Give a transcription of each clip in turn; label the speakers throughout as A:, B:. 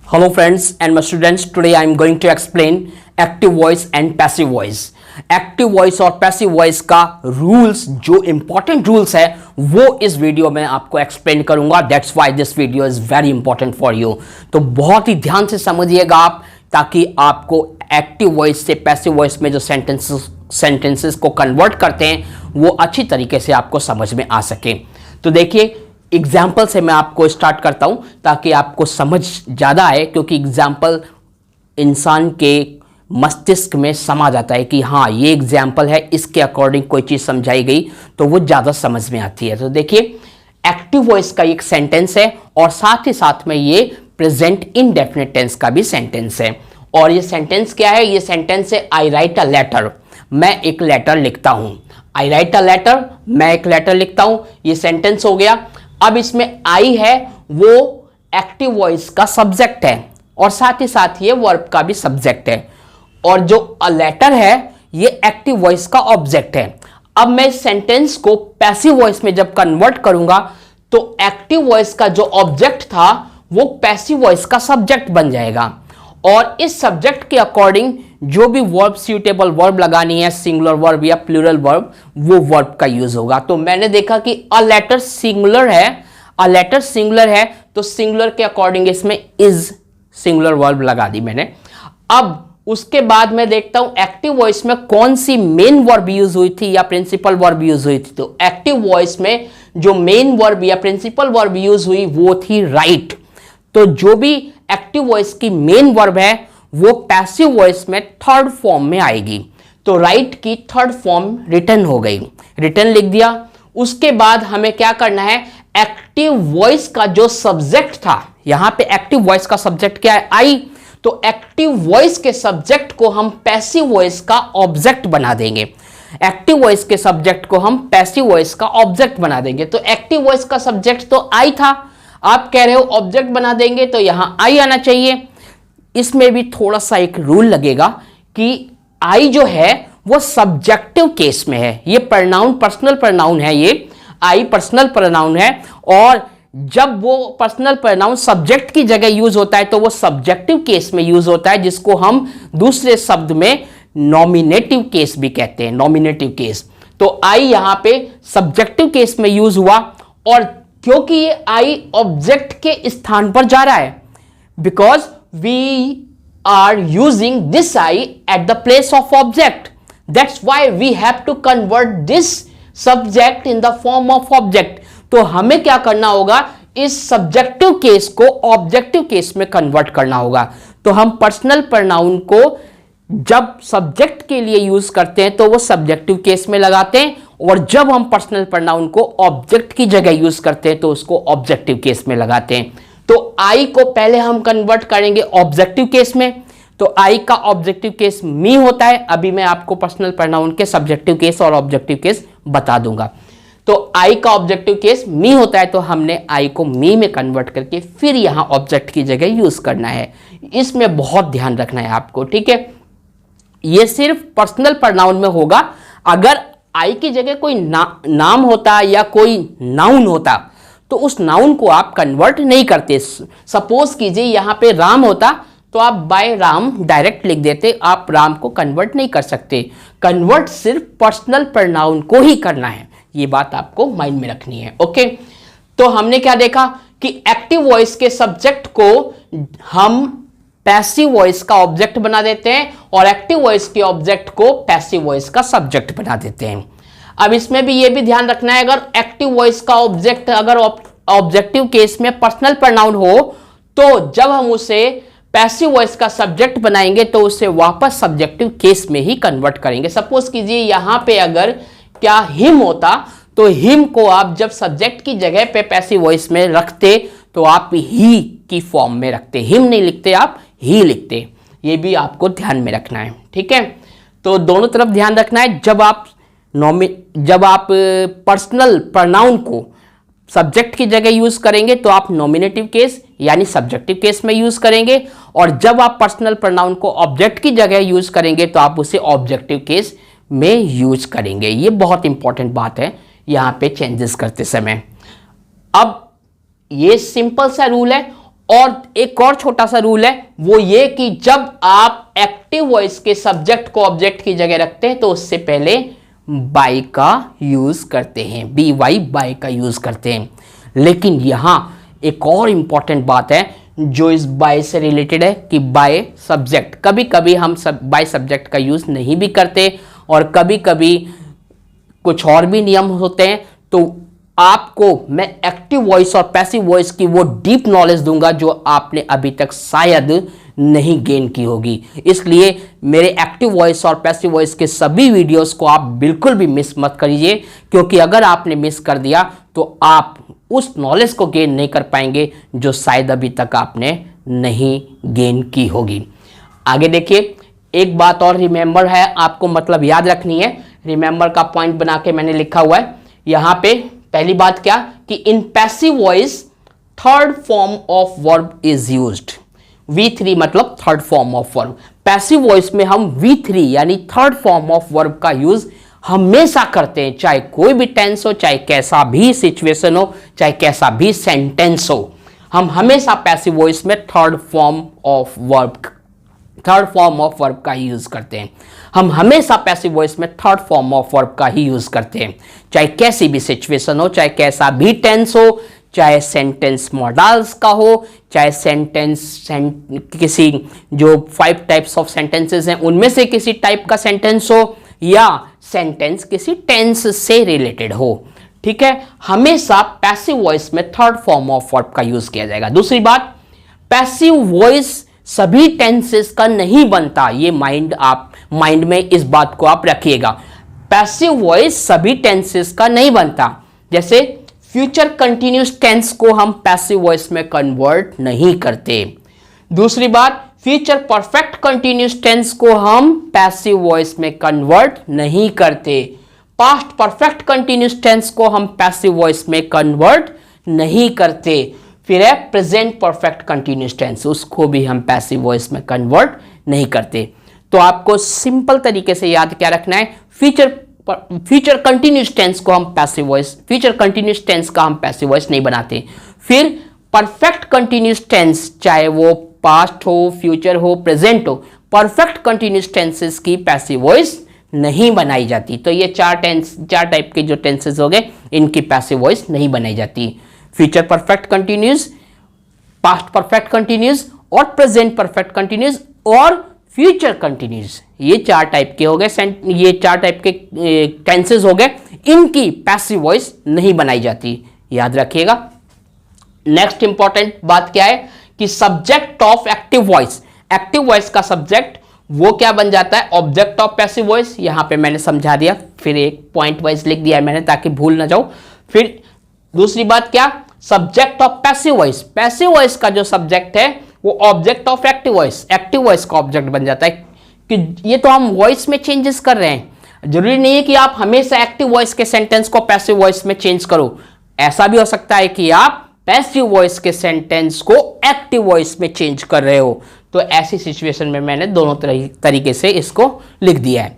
A: Hello friends and my students, today I am going to explain active voice and passive voice. Active voice और passive voice का rules, जो important rules है वो इस video में आपको एक्सप्लेन करूंगा. That's why this video is very important for you. तो बहुत ही ध्यान से समझिएगा आप, ताकि आपको एक्टिव वॉइस से पैसिव वॉइस में जो सेंटेंसेस को कन्वर्ट करते हैं वो अच्छी तरीके से आपको समझ में आ सके. तो देखिए, एग्जाम्पल से मैं आपको स्टार्ट करता हूं ताकि आपको समझ ज़्यादा आए, क्योंकि एग्जाम्पल इंसान के मस्तिष्क में समा जाता है कि हाँ ये एग्जाम्पल है, इसके अकॉर्डिंग कोई चीज़ समझाई गई तो वो ज़्यादा समझ में आती है. तो देखिए, एक्टिव वॉइस का एक सेंटेंस है और साथ ही साथ में ये प्रेजेंट इंडेफिनिट टेंस का भी सेंटेंस है. और ये सेंटेंस क्या है? ये सेंटेंस है आई राइट अ लेटर. मैं एक लेटर लिखता हूँ. आई राइट अ लेटर, मैं एक लेटर लिखता हूँ. ये सेंटेंस हो गया. अब इसमें आई है, वो एक्टिव वॉइस का सब्जेक्ट है और साथ ही साथ ये वर्ब का भी सब्जेक्ट है. और जो अ लेटर है ये एक्टिव वॉइस का ऑब्जेक्ट है. अब मैं इस सेंटेंस को पैसिव वॉइस में जब कन्वर्ट करूंगा तो एक्टिव वॉइस का जो ऑब्जेक्ट था वो पैसिव वॉइस का सब्जेक्ट बन जाएगा. और इस सब्जेक्ट के अकॉर्डिंग जो भी वर्ब, सूटेबल वर्ब लगानी है, सिंगुलर वर्ब या प्लूरल वर्ब, वो वर्ब का यूज होगा. तो मैंने देखा कि अ लेटर सिंगुलर है, अ लेटर सिंगुलर है, तो सिंगुलर के अकॉर्डिंग इसमें इज सिंगुलर वर्ब लगा दी मैंने. अब उसके बाद मैं देखता हूं एक्टिव वॉइस में कौन सी मेन वर्ब यूज हुई थी या प्रिंसिपल वर्ब यूज हुई थी. तो एक्टिव वॉइस में जो मेन वर्ब या प्रिंसिपल वर्ब यूज हुई वो थी राइट. तो जो भी एक्टिव वॉइस की मेन वर्ब है वो पैसिव वॉइस में थर्ड फॉर्म में आएगी. तो राइट की थर्ड फॉर्म रिटर्न हो गई, रिटर्न लिख दिया. उसके बाद हमें क्या करना है? एक्टिव वॉइस का जो सब्जेक्ट था, यहां पे एक्टिव वॉइस का सब्जेक्ट क्या है? आई. तो एक्टिव वॉइस के सब्जेक्ट को हम पैसिव वॉइस का ऑब्जेक्ट बना देंगे. एक्टिव वॉइस के सब्जेक्ट को हम पैसिव वॉइस का ऑब्जेक्ट बना देंगे. तो एक्टिव वॉइस का सब्जेक्ट तो आई था, आप कह रहे हो ऑब्जेक्ट बना देंगे तो यहां आई आना चाहिए. इसमें भी थोड़ा सा एक रूल लगेगा कि आई जो है वो सब्जेक्टिव केस में है. ये प्रनाउन पर्सनल प्रनाउन है, ये आई पर्सनल प्रनाउन है. और जब वो पर्सनल प्रनाउन सब्जेक्ट की जगह यूज होता है तो वो सब्जेक्टिव केस में यूज होता है, जिसको हम दूसरे शब्द में नॉमिनेटिव केस भी कहते हैं, नॉमिनेटिव केस. तो आई यहां पे सब्जेक्टिव केस में यूज हुआ. और क्योंकि ये आई ऑब्जेक्ट के स्थान पर जा रहा है, because we are using this I at the place of object, that's why we have to convert this subject in the form of object. तो हमें क्या करना होगा? इस सब्जेक्टिव केस को ऑब्जेक्टिव केस में कन्वर्ट करना होगा. तो हम पर्सनल प्रोनाउन को जब सब्जेक्ट के लिए यूज करते हैं तो वो सब्जेक्टिव केस में लगाते हैं, और जब हम पर्सनल प्रोनाउन को ऑब्जेक्ट की जगह यूज करते हैं तो उसको ऑब्जेक्टिव केस में लगाते हैं. तो आई को पहले हम कन्वर्ट करेंगे ऑब्जेक्टिव केस में. तो आई का ऑब्जेक्टिव केस मी होता है. अभी मैं आपको पर्सनल प्रोनाउन के सब्जेक्टिव केस और ऑब्जेक्टिव केस बता दूंगा. तो आई का ऑब्जेक्टिव केस मी होता है, तो हमने आई को मी में कन्वर्ट करके फिर यहां ऑब्जेक्ट की जगह यूज करना है. इसमें बहुत ध्यान रखना है आपको, ठीक है. ये सिर्फ पर्सनल प्रोनाउन में होगा. अगर आई की जगह कोई नाम होता या कोई नाउन होता तो उस नाउन को आप कन्वर्ट नहीं करते. सपोज कीजिए यहां पे राम होता तो आप बाय राम डायरेक्ट लिख देते, आप राम को कन्वर्ट नहीं कर सकते. कन्वर्ट सिर्फ पर्सनल प्रोनाउन को ही करना है, ये बात आपको माइंड में रखनी है. ओके, तो हमने क्या देखा कि एक्टिव वॉइस के सब्जेक्ट को हम पैसिव वॉइस का ऑब्जेक्ट बना देते हैं और एक्टिव वॉइस के ऑब्जेक्ट को पैसिव वॉइस का सब्जेक्ट बना देते हैं. अब इसमें भी ये भी ध्यान रखना है, अगर एक्टिव वॉइस का ऑब्जेक्ट अगर ऑब्जेक्टिव केस में पर्सनल प्रोनाउन हो तो जब हम उसे पैसिव वॉइस का सब्जेक्ट बनाएंगे तो उसे वापस सब्जेक्टिव केस में ही कन्वर्ट करेंगे. सपोज कीजिए यहां पे अगर क्या हिम होता तो हिम को आप जब सब्जेक्ट की जगह पे पैसिव वॉइस में रखते तो आप ही की फॉर्म में रखते, हिम नहीं लिखते, आप ही लिखते. ये भी आपको ध्यान में रखना है, ठीक है. तो दोनों तरफ ध्यान रखना है. जब आप पर्सनल प्रोनाउन को सब्जेक्ट की जगह यूज करेंगे तो आप नॉमिनेटिव केस यानी सब्जेक्टिव केस में यूज करेंगे, और जब आप पर्सनल प्रोनाउन को ऑब्जेक्ट की जगह यूज करेंगे तो आप उसे ऑब्जेक्टिव केस में यूज करेंगे. ये बहुत इंपॉर्टेंट बात है यहां पे चेंजेस करते समय. अब ये सिंपल सा रूल है और एक और छोटा सा रूल है, वो ये कि जब आप एक्टिव वॉइस के सब्जेक्ट को ऑब्जेक्ट की जगह रखते हैं तो उससे पहले बाय का यूज करते हैं, बी वाई बाय का यूज करते हैं। लेकिन यहां एक और इंपॉर्टेंट बात है जो इस बाय से रिलेटेड है कि बाय सब्जेक्ट, कभी कभी हम बाय सब्जेक्ट का यूज नहीं भी करते और कभी कभी कुछ और भी नियम होते हैं। तो आपको मैं एक्टिव वॉइस और पैसिव वॉइस की वो डीप नॉलेज दूंगा जो आपने अभी तक शायद नहीं गेन की होगी। इसलिए मेरे एक्टिव वॉइस और पैसिव वॉइस के सभी वीडियोस को आप बिल्कुल भी मिस मत करिए, क्योंकि अगर आपने मिस कर दिया तो आप उस नॉलेज को गेन नहीं कर पाएंगे जो शायद अभी तक आपने नहीं गेन की होगी। आगे देखिए, एक बात और रिमेंबर है, आपको मतलब याद रखनी है। रिमेंबर का पॉइंट बना के मैंने लिखा हुआ है यहां पे। पहली बात क्या कि इन passive voice third form of verb is used. V3 मतलब third form of verb. Passive voice में हम V3 यानी थर्ड फॉर्म ऑफ वर्ब का यूज हमेशा करते हैं, चाहे कोई भी टेंस हो, चाहे कैसा भी सिचुएशन हो, चाहे कैसा भी सेंटेंस हो। हम हमेशा पैसिव वॉइस में थर्ड फॉर्म ऑफ वर्ब का ही यूज करते हैं। हम हमेशा पैसिव वॉइस में थर्ड फॉर्म ऑफ वर्ब का ही यूज करते हैं, चाहे कैसी भी सिचुएशन हो, चाहे कैसा भी टेंस हो, चाहे सेंटेंस मॉडल्स का हो, चाहे किसी जो 5 टाइप्स ऑफ सेंटेंसेस हैं उनमें से किसी टाइप का सेंटेंस हो, या सेंटेंस किसी टेंस से रिलेटेड हो। ठीक है, हमेशा पैसिव वॉइस में थर्ड फॉर्म ऑफ वर्ब का यूज किया जाएगा। दूसरी बात, पैसिव वॉइस सभी टेंसेस का नहीं बनता, ये माइंड में इस बात को आप रखिएगा। पैसिव वॉइस सभी टेंसेस का नहीं बनता। जैसे फ्यूचर कंटिन्यूस टेंस को हम पैसिव वॉइस में कन्वर्ट नहीं करते। दूसरी बात, फ्यूचर परफेक्ट कंटिन्यूस टेंस को हम पैसिव वॉइस में कन्वर्ट नहीं करते। पास्ट परफेक्ट कंटिन्यूस टेंस को हम पैसिव वॉइस में कन्वर्ट नहीं करते। फिर है प्रेजेंट परफेक्ट कंटिन्यूस टेंस, उसको भी हम पैसिव वॉइस में कन्वर्ट नहीं करते। तो आपको सिंपल तरीके से याद क्या रखना है, फ्यूचर कंटिन्यूस टेंस को हम passive voice, future continuous tense का हम पैसिव वॉइस नहीं बनाते। फिर परफेक्ट कंटिन्यूस टेंस, चाहे वो पास्ट हो, फ्यूचर हो, प्रेजेंट हो, परफेक्ट कंटिन्यूस टेंसेस की पैसिव वॉइस नहीं बनाई जाती। तो ये चार टाइप के जो टेंसेस हो गए, इनकी पैसिव वॉइस नहीं बनाई जाती। Future perfect continuous, past perfect continuous और प्रेजेंट परफेक्ट कंटिन्यूस और फ्यूचर कंटिन्यूस, ये 4 टाइप के हो गए, ये 4 टाइप के टेंसेस हो गए, इनकी पैसिव वॉइस नहीं बनाई जाती, याद रखिएगा। नेक्स्ट इंपॉर्टेंट बात क्या है कि subject of active voice, active voice का सब्जेक्ट वो क्या बन जाता है, ऑब्जेक्ट ऑफ पैसिव वॉइस। यहां पे मैंने समझा दिया, फिर एक पॉइंट वाइज लिख दिया है मैंने ताकि भूल ना जाऊं। फिर दूसरी बात क्या, subject of passive voice, passive voice का जो सब्जेक्ट है वो object of active voice, active voice का ऑब्जेक्ट बन जाता है। कि ये तो हम वॉइस में चेंजेस कर रहे हैं, जरूरी नहीं है कि आप हमेशा एक्टिव वॉइस के सेंटेंस को पैसिव वॉइस में चेंज करो। ऐसा भी हो सकता है कि आप पैसिव वॉइस के सेंटेंस को एक्टिव वॉइस में चेंज कर रहे हो। तो ऐसी सिचुएशन में मैंने दोनों तरीके से इसको लिख दिया है।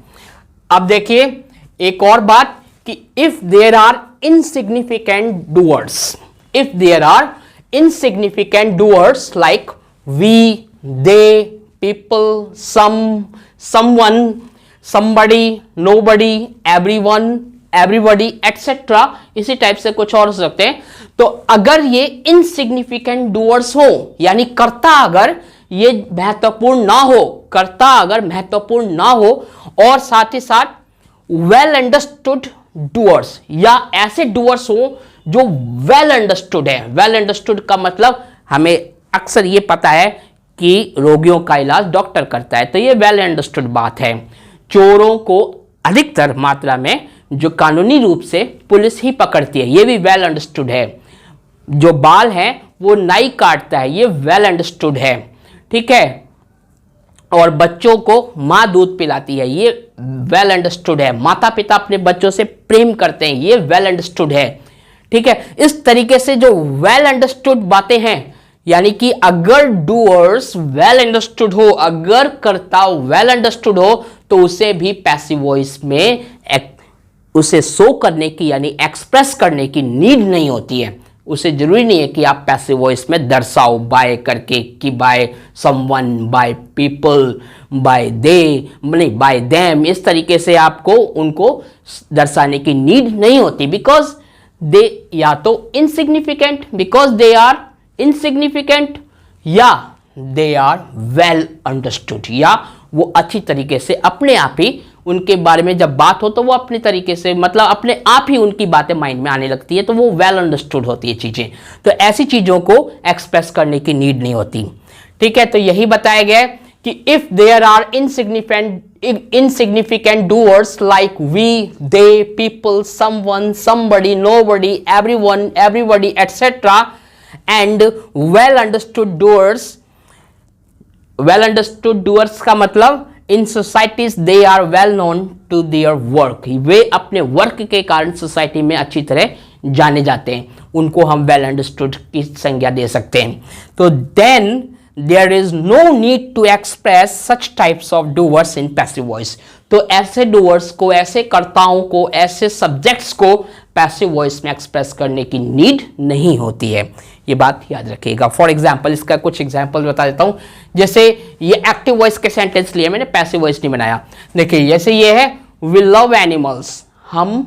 A: अब देखिए एक और बात कि if there are insignificant doers, if there are insignificant doers like we, they, people, some, someone, somebody, nobody, everyone, everybody, etc. इसी टाइप से कुछ और हो सकते हैं। तो अगर ये इनसिग्निफिकेंट डूअर्स हो, यानी कर्ता अगर ये महत्वपूर्ण ना हो, कर्ता अगर महत्वपूर्ण ना हो, और साथ ही साथ वेल अंडरस्टूड डूअर्स, या ऐसे डूअर्स हो जो वेल अंडरस्टूड है। वेल अंडरस्टूड का मतलब हमें अक्सर ये पता है कि रोगियों का इलाज डॉक्टर करता है, तो ये वेल अंडरस्टूड बात है। चोरों को अधिकतर मात्रा में जो कानूनी रूप से पुलिस ही पकड़ती है, ये भी वेल अंडरस्टूड है। जो बाल है वो नाई काटता है, ये वेल अंडरस्टूड है, ठीक है। और बच्चों को माँ दूध पिलाती है, ये वेल अंडरस्टूड है। माता पिता अपने बच्चों से प्रेम करते हैं, ये वेल अंडरस्टूड है, ठीक है। इस तरीके से जो वेल अंडरस्टूड बातें हैं, यानी कि अगर डूअर्स वेल अंडरस्टूड हो, अगर कर्ता वेल अंडरस्टूड हो, तो उसे भी पैसिव वॉइस में उसे शो करने की यानी एक्सप्रेस करने की नीड नहीं होती है, उसे जरूरी नहीं है कि आप पैसिव वॉइस में दर्शाओ बाय करके, कि by someone, by people, by they, नहीं बाय देम, इस तरीके से आपको उनको दर्शाने की नीड नहीं होती। बिकॉज दे या तो insignificant, because they are insignificant, या दे आर वेल अंडरस्टूड, या वो अच्छी तरीके से अपने आप ही उनके बारे में जब बात हो तो वो अपने तरीके से, मतलब अपने आप ही उनकी बातें माइंड में आने लगती है, तो वो वेल अंडरस्टूड होती है चीजें। तो ऐसी चीजों को एक्सप्रेस करने की नीड नहीं होती। ठीक है, तो यही बताया गया है कि if there are insignificant doers like we, they, people, someone, somebody, nobody, everyone, everybody, etc. and well understood doers का मतलब in societies they are well known to their work, वे अपने वर्क के कारण सोसाइटी में अच्छी तरह जाने जाते हैं, उनको हम वेल अंडरस्टूड की संज्ञा दे सकते हैं। तो then there is no need to express such types of doers in passive voice. तो ऐसे डूअर्स को, ऐसे कर्ताओं को, ऐसे सब्जेक्ट्स को पैसिव वॉइस में एक्सप्रेस करने की नीड नहीं होती है, ये बात याद रखिएगा। फॉर एग्जाम्पल, इसका कुछ एग्जाम्पल बता देता हूं। जैसे ये एक्टिव वॉइस के सेंटेंस लिए मैंने, पैसिव वॉइस नहीं बनाया। देखिए जैसे ये है, वी लव एनिमल्स, हम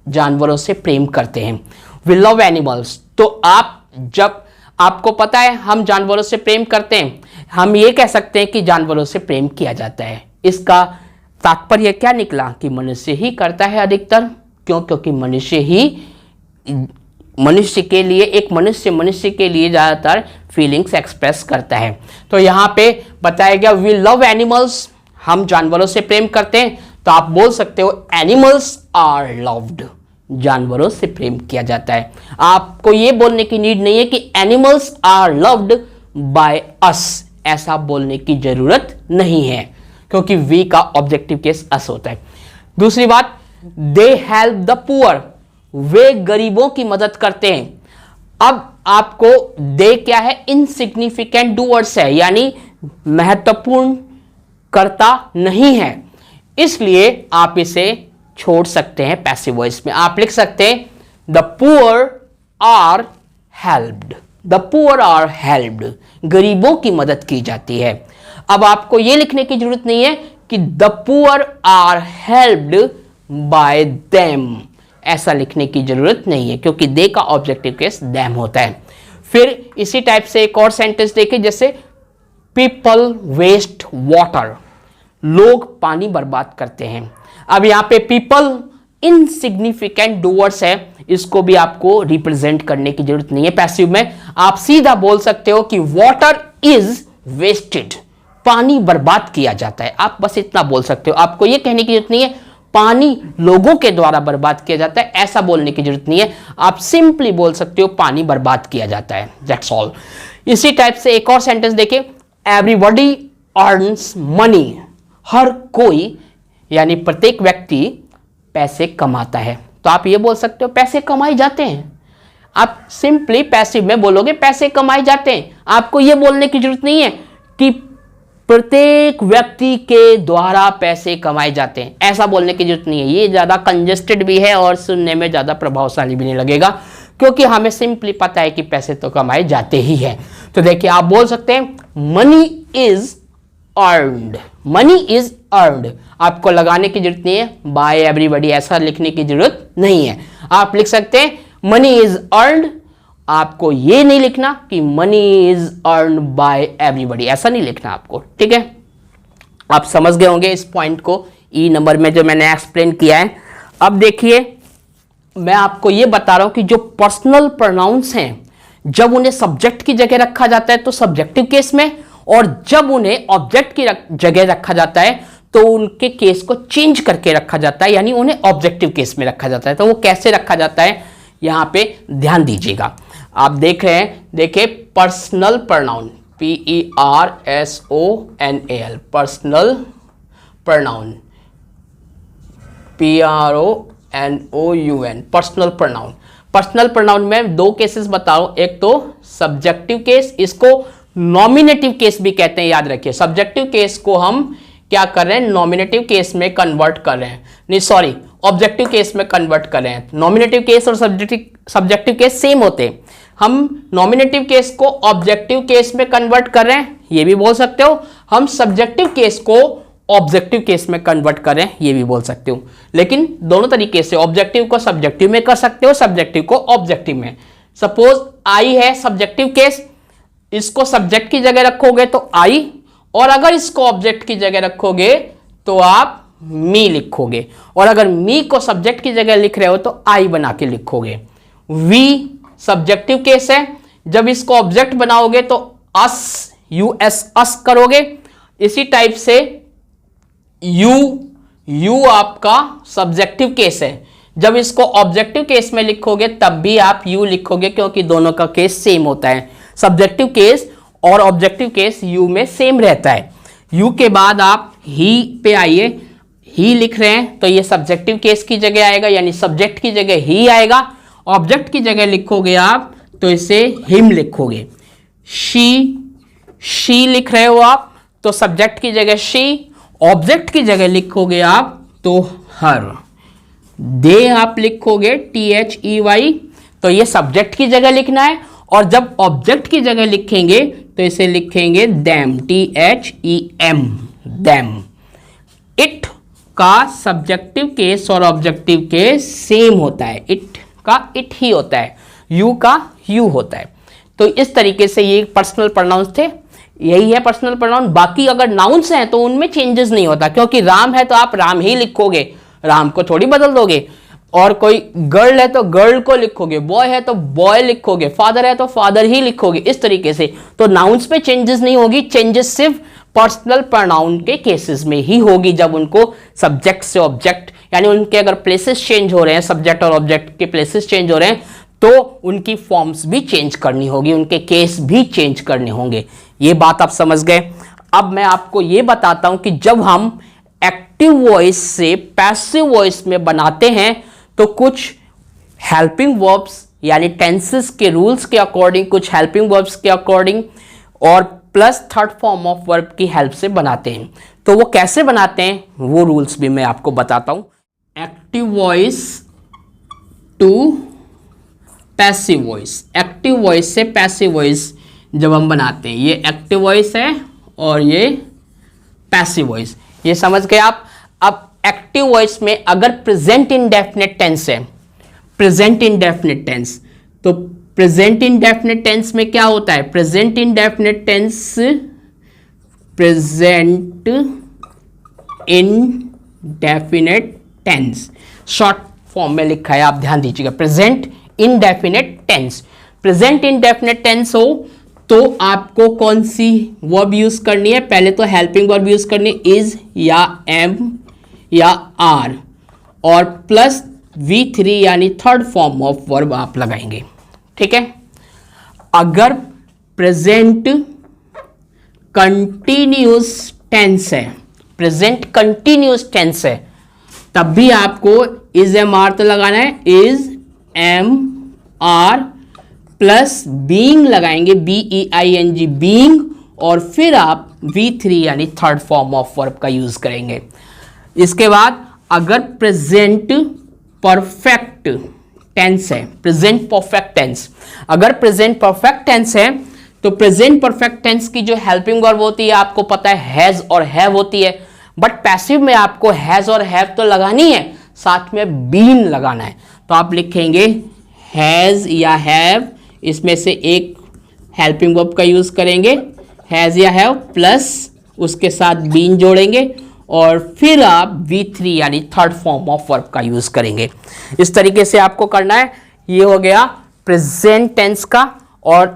A: जानवरों से प्रेम करते हैं। वी लव एनिमल्स, तो आप जब आपको पता है हम जानवरों से प्रेम करते हैं, हम ये कह सकते हैं कि जानवरों से प्रेम किया जाता है। इसका तात्पर्य क्या निकला कि मनुष्य ही करता है अधिकतर। क्यों? क्योंकि मनुष्य के लिए, एक मनुष्य के लिए ज़्यादातर फीलिंग्स एक्सप्रेस करता है। तो यहाँ पे बताया गया वी लव एनिमल्स, हम जानवरों से प्रेम करते हैं, तो आप बोल सकते हो एनिमल्स आर लव्ड, जानवरों से प्रेम किया जाता है। आपको ये बोलने की नीड नहीं है कि animals are loved by us, ऐसा बोलने की जरूरत नहीं है, क्योंकि वी का ऑब्जेक्टिव केस अस होता है। दूसरी बात, दे हेल्प द पुअर, वे गरीबों की मदद करते हैं। अब आपको दे क्या है? इनसिग्निफिकेंट डूअर्स है, यानी महत्वपूर्ण कर्ता नहीं है, इसलिए आप इसे छोड़ सकते हैं पैसिव वॉइस में। आप लिख सकते हैं the poor are helped, the poor are helped, गरीबों की मदद की जाती है। अब आपको यह लिखने की जरूरत नहीं है कि the poor are helped by them, ऐसा लिखने की जरूरत नहीं है, क्योंकि दे का ऑब्जेक्टिव केस देम होता है। फिर इसी टाइप से एक और सेंटेंस देखिए, जैसे पीपल वेस्ट वाटर, लोग पानी बर्बाद करते हैं। अब यहां पे पीपल इनसिग्निफिकेंट डूअर्स है, इसको भी आपको रिप्रेजेंट करने की जरूरत नहीं है पैसिव में। आप सीधा बोल सकते हो कि वाटर इज वेस्टेड, पानी बर्बाद किया जाता है। आप बस इतना बोल सकते हो, आपको यह कहने की जरूरत नहीं है पानी लोगों के द्वारा बर्बाद किया जाता है, ऐसा बोलने की जरूरत नहीं है। आप सिंपली बोल सकते हो पानी बर्बाद किया जाता है, दैट्स ऑल। इसी टाइप से एक और सेंटेंस देखें, एवरीबॉडी अर्न्स मनी, हर कोई यानी प्रत्येक व्यक्ति पैसे कमाता है। तो आप ये बोल सकते हो पैसे कमाए जाते हैं, आप सिंपली पैसिव में बोलोगे पैसे कमाए जाते हैं। आपको ये बोलने की जरूरत नहीं है कि प्रत्येक व्यक्ति के द्वारा पैसे कमाए जाते हैं, ऐसा बोलने की जरूरत नहीं है। ये ज्यादा कंजेस्टेड भी है और सुनने में ज्यादा प्रभावशाली भी नहीं लगेगा, क्योंकि हमें सिंपली पता है कि पैसे तो कमाए जाते ही हैं। तो देखिए आप बोल सकते हैं money is earned, money is earned, आपको लगाने की जरूरत नहीं है बाय एवरीबॉडी, ऐसा लिखने की जरूरत नहीं है। आप लिख सकते हैं मनी इज अर्न्ड, आपको ये नहीं लिखना कि money is earn by everybody, ऐसा नहीं लिखना आपको, ठीक है। आप समझ गए होंगे इस पॉइंट को, ई नंबर में जो मैंने एक्सप्लेन किया है। अब देखिए मैं आपको ये बता रहा हूं कि जो पर्सनल प्रोनाउंस हैं, जब उन्हें सब्जेक्ट की जगह रखा जाता है तो सब्जेक्टिव केस में, और जब उन्हें ऑब्जेक्ट की जगह रखा जाता है तो उनके केस को चेंज करके रखा जाता है, यानी उन्हें ऑब्जेक्टिव केस में रखा जाता है। तो वो कैसे रखा जाता है यहां पे ध्यान दीजिएगा। आप देख रहे हैं, देखिए personal pronoun, PERSONAL, personal pronoun, PRONOUN, personal pronoun. Personal pronoun में दो केसेस बताओ, एक तो सब्जेक्टिव केस, इसको नॉमिनेटिव केस भी कहते हैं, याद रखिए। सब्जेक्टिव केस को हम क्या कर रहे हैं, नॉमिनेटिव केस में कन्वर्ट कर रहे हैं, नहीं सॉरी ऑब्जेक्टिव केस में कन्वर्ट कर रहे हैं। नॉमिनेटिव केस और सब्जेक्टिव केस सेम होते हैं। हम नॉमिनेटिव केस को ऑब्जेक्टिव केस में कन्वर्ट कर रहे हैं, ये भी बोल सकते हो। हम सब्जेक्टिव केस को ऑब्जेक्टिव केस में कन्वर्ट कर रहे हैं, ये भी बोल सकते हो। लेकिन दोनों तरीके से ऑब्जेक्टिव को सब्जेक्टिव में कर सकते हो, सब्जेक्टिव को ऑब्जेक्टिव में। सपोज आई है सब्जेक्टिव केस, इसको सब्जेक्ट की जगह रखोगे तो आई, और अगर इसको ऑब्जेक्ट की जगह रखोगे तो आप मी लिखोगे, और अगर मी को सब्जेक्ट की जगह लिख रहे हो तो आई बना के लिखोगे। वी सब्जेक्टिव केस है, जब इसको ऑब्जेक्ट बनाओगे तो अस, यूएस अस करोगे। इसी टाइप से यू आपका सब्जेक्टिव केस है, जब इसको ऑब्जेक्टिव केस में लिखोगे तब भी आप यू लिखोगे, क्योंकि दोनों का केस सेम होता है। सब्जेक्टिव केस और ऑब्जेक्टिव केस यू में सेम रहता है। यू के बाद आप ही पे आइए, ही लिख रहे हैं तो ये सब्जेक्टिव केस की जगह आएगा, यानी सब्जेक्ट की जगह ही आएगा। ऑब्जेक्ट की जगह लिखोगे आप तो इसे हिम लिखोगे। शी लिख रहे हो आप तो सब्जेक्ट की जगह शी, ऑब्जेक्ट की जगह लिखोगे आप तो हर। दे आप लिखोगे THEY, तो ये सब्जेक्ट की जगह लिखना है, और जब ऑब्जेक्ट की जगह लिखेंगे तो इसे लिखेंगे देम, THEM, देम। इट का सब्जेक्टिव केस और ऑब्जेक्टिव केस सेम होता है, इट का इट ही होता है, यू का यू होता है। तो इस तरीके से ये पर्सनल प्रोनाउंस थे, यही है पर्सनल प्रोनाउन। बाकी अगर नाउन्स हैं तो उनमें चेंजेस नहीं होता, क्योंकि राम है तो आप राम ही लिखोगे, राम को थोड़ी बदल दोगे। और कोई गर्ल है तो गर्ल को लिखोगे, बॉय है तो बॉय लिखोगे, फादर है तो फादर ही लिखोगे, इस तरीके से। तो नाउन्स में चेंजेस नहीं होगी, चेंजेस सिर्फ पर्सनल प्रोनाउन के केसेस में ही होगी, जब उनको सब्जेक्ट से ऑब्जेक्ट, यानी उनके अगर प्लेसेस चेंज हो रहे हैं, सब्जेक्ट और ऑब्जेक्ट के प्लेसेस चेंज हो रहे हैं, तो उनकी फॉर्म्स भी चेंज करनी होगी, उनके केस भी चेंज करने होंगे। ये बात आप समझ गए। अब मैं आपको ये बताता हूं कि जब हम एक्टिव वॉइस से पैसिव वॉइस में बनाते हैं तो कुछ हेल्पिंग वर्ब्स यानी टेंसेस के रूल्स के अकॉर्डिंग, कुछ हेल्पिंग वर्ब्स के अकॉर्डिंग और plus third form of verb की हेल्प से बनाते हैं। तो वो कैसे बनाते हैं वो रूल्स भी मैं आपको बताता हूं। Active voice to passive voice, active voice से पैसिव वॉइस जब हम बनाते हैं, ये एक्टिव वॉइस है और ये पैसिव वॉइस, ये समझ गए आप। अब एक्टिव वॉइस में अगर प्रेजेंट इंडेफिनिट टेंस है, प्रेजेंट इंडेफिनिट टेंस, तो प्रेजेंट इंडेफिनिट टेंस में क्या होता है? Present indefinite tense, present indefinite tense short form में लिखा है, आप ध्यान दीजिएगा। Present indefinite tense, present indefinite tense हो तो आपको कौन सी वर्ब यूज करनी है? पहले तो हेल्पिंग वर्ब यूज करनी है, इज या एम या आर, और प्लस V3 यानी थर्ड फॉर्म ऑफ वर्ब आप लगाएंगे, ठीक है। अगर प्रेजेंट कंटिन्यूस टेंस है, प्रेजेंट कंटिन्यूस टेंस है, तब भी आपको इज एम आर तो लगाना है, is am are plus being लगाएंगे, BEING बीइंग, और फिर आप V3 यानी थर्ड फॉर्म ऑफ वर्ब का यूज करेंगे। इसके बाद अगर प्रेजेंट परफेक्ट टेंस है, प्रेजेंट परफेक्ट टेंस, अगर प्रेजेंट परफेक्ट टेंस है तो प्रेजेंट परफेक्ट टेंस की जो हेल्पिंग वर्ब होती है आपको पता है हैज और हैव होती है, बट पैसिव में आपको हैज और हैव तो लगानी है, साथ में बीन लगाना है। तो आप लिखेंगे हैज या हैव, इसमें से एक हेल्पिंग वर्ब का यूज करेंगे, हैज या हैव, प्लस उसके साथ बीन जोड़ेंगे, और फिर आप V3 यानी थर्ड फॉर्म ऑफ वर्ब का यूज करेंगे। इस तरीके से आपको करना है। ये हो गया प्रेजेंट टेंस का, और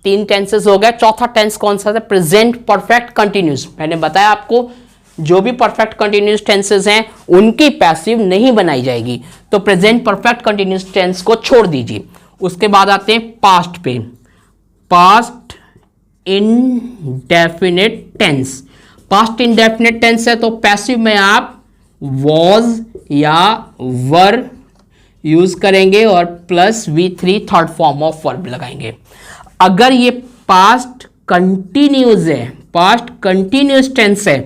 A: 3 टेंसेस हो गया। चौथा टेंस कौन सा था? Present perfect continuous. मैंने बताया आपको जो भी परफेक्ट कंटिन्यूस टेंसेस हैं उनकी पैसिव नहीं बनाई जाएगी, तो प्रेजेंट परफेक्ट कंटिन्यूस टेंस को छोड़ दीजिए। उसके बाद आते हैं पास्ट पे, past indefinite tense. Past indefinite tense है तो पैसिव में आप वॉज या वर यूज करेंगे और plus V3 third form of verb लगाएंगे। अगर ये पास्ट कंटिन्यूस है, पास्ट कंटिन्यूस टेंस है,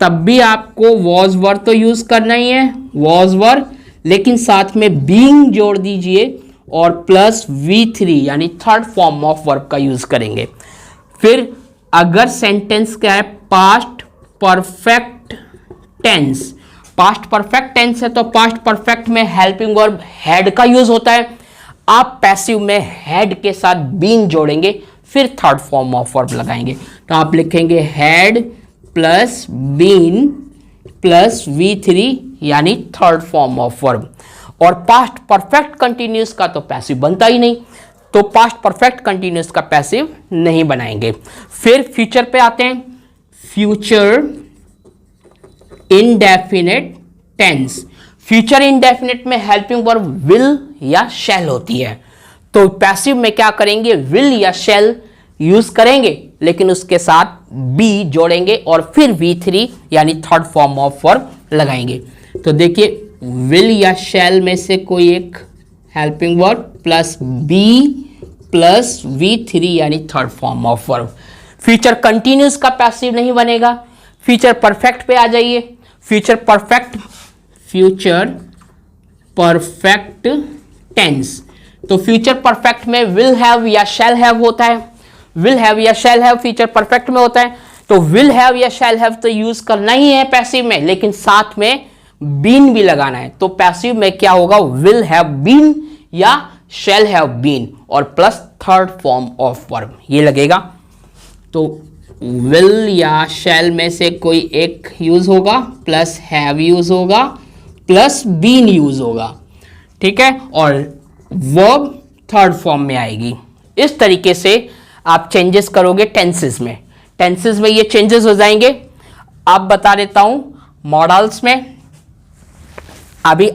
A: तब भी आपको वॉज वर तो यूज करना ही है, वॉज वर, लेकिन साथ में बीइंग जोड़ दीजिए और प्लस V3 यानी थर्ड फॉर्म ऑफ वर्ब का यूज करेंगे। फिर अगर सेंटेंस क्या है, past perfect tense, past perfect tense है तो पास्ट परफेक्ट में हेल्पिंग वर्ब हैड का यूज होता है। आप पैसिव में हैड के साथ बीन जोड़ेंगे, फिर थर्ड फॉर्म ऑफ वर्ब लगाएंगे। तो आप लिखेंगे had plus been plus V3 यानी थर्ड फॉर्म ऑफ वर्ब। और पास्ट परफेक्ट कंटिन्यूस का तो पैसिव बनता ही नहीं, तो पास्ट परफेक्ट कंटिन्यूस का पैसिव नहीं बनाएंगे। फिर फ्यूचर पे आते हैं, future indefinite tense. Future indefinite में हेल्पिंग वर्ब विल या शैल होती है, तो पैसिव में क्या करेंगे, विल या शैल यूज करेंगे, लेकिन उसके साथ बी जोड़ेंगे और फिर V3 यानी थर्ड फॉर्म ऑफ वर्ब लगाएंगे। तो देखिए विल या शैल में से कोई एक helping verb plus be plus V3 यानी third form of verb. Future continuous का पैसिव नहीं बनेगा। फ्यूचर परफेक्ट पे आ जाइए, फ्यूचर परफेक्ट टेंस। तो फ्यूचर परफेक्ट में विल हैव या शैल हैव होता है, विल हैव या शैल हैव फ्यूचर परफेक्ट में होता है। तो विल हैव या शैल हैव तो यूज करना ही है पैसिव में, लेकिन साथ में बीन भी लगाना है। तो पैसिव में क्या होगा, विल हैव बीन या शैल हैव बीन और plus third form of verb ये लगेगा। तो विल या शैल में से कोई एक यूज होगा, प्लस हैव यूज होगा, प्लस बीन यूज होगा, ठीक है, और वर्ब थर्ड फॉर्म में आएगी। इस तरीके से आप चेंजेस करोगे टेंसेस में। टेंसेस में ये चेंजेस हो जाएंगे। आप बता देता हूं मॉडल्स में, अभी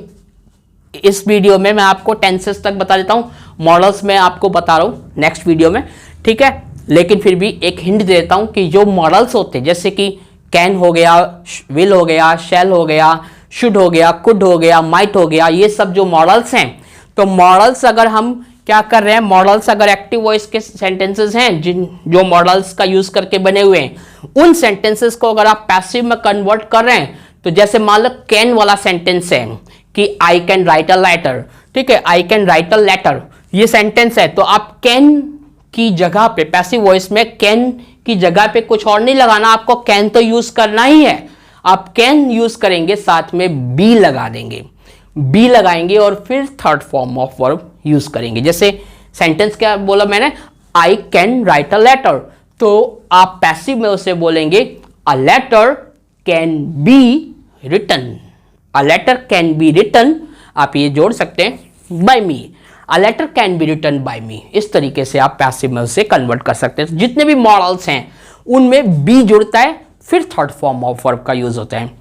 A: इस वीडियो में मैं आपको टेंसेस तक बता देता हूं, मॉडल्स में आपको बता रहा हूं नेक्स्ट वीडियो में, ठीक है। लेकिन फिर भी एक हिंट दे देता हूं कि जो मॉडल्स होते हैं जैसे कि कैन हो गया, विल हो गया, शैल हो गया, शुड हो गया, कुड हो गया, माइट हो गया, ये सब जो मॉडल्स हैं, तो मॉडल्स अगर हम क्या कर रहे हैं, मॉडल्स अगर एक्टिव वॉइस के सेंटेंसेस हैं जो मॉडल्स का यूज करके बने हुए हैं, उन सेंटेंसेस को अगर आप पैसिव में कन्वर्ट कर रहे हैं, तो जैसे मान लो कैन वाला सेंटेंस है कि I can write a letter, ठीक है, I can write a letter, ये सेंटेंस है, तो आप कैन की जगह पे पैसिव वॉइस में कैन की जगह पे कुछ और नहीं लगाना, आपको कैन तो यूज करना ही है। आप कैन यूज करेंगे, साथ में बी लगा देंगे, बी लगाएंगे और फिर third form of verb use करेंगे। जैसे सेंटेंस क्या बोला मैंने, I can write a letter, तो आप पैसिव में उसे बोलेंगे a letter can be written, a letter can be written, आप ये जोड़ सकते हैं by me, a letter can be written by me. इस तरीके से आप पैसिव में उसे कन्वर्ट कर सकते हैं। जितने भी मॉडल्स हैं उनमें बी जुड़ता है, फिर थर्ड फॉर्म ऑफ वर्ब का यूज होता है।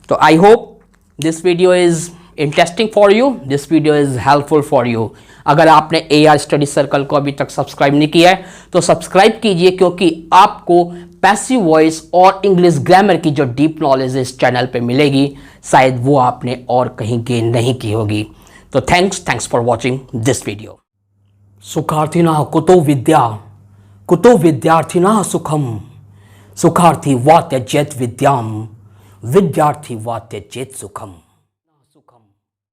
A: तो I hope this video is interesting for you, this video is helpful for you. अगर आपने AR स्टडी सर्कल को अभी तक सब्सक्राइब नहीं किया है तो सब्सक्राइब कीजिए, क्योंकि आपको पैसिव वॉइस और इंग्लिश ग्रामर की जो डीप नॉलेज इस चैनल पे मिलेगी, शायद वो आपने और कहीं गेन नहीं की होगी। तो thanks for watching this video. सुखार्थिना कुतो विद्यार्थिना सुखम, सुखार्थी वा त्यजेत विद्याम, विद्यार्थी वा त्यजेत सुखम।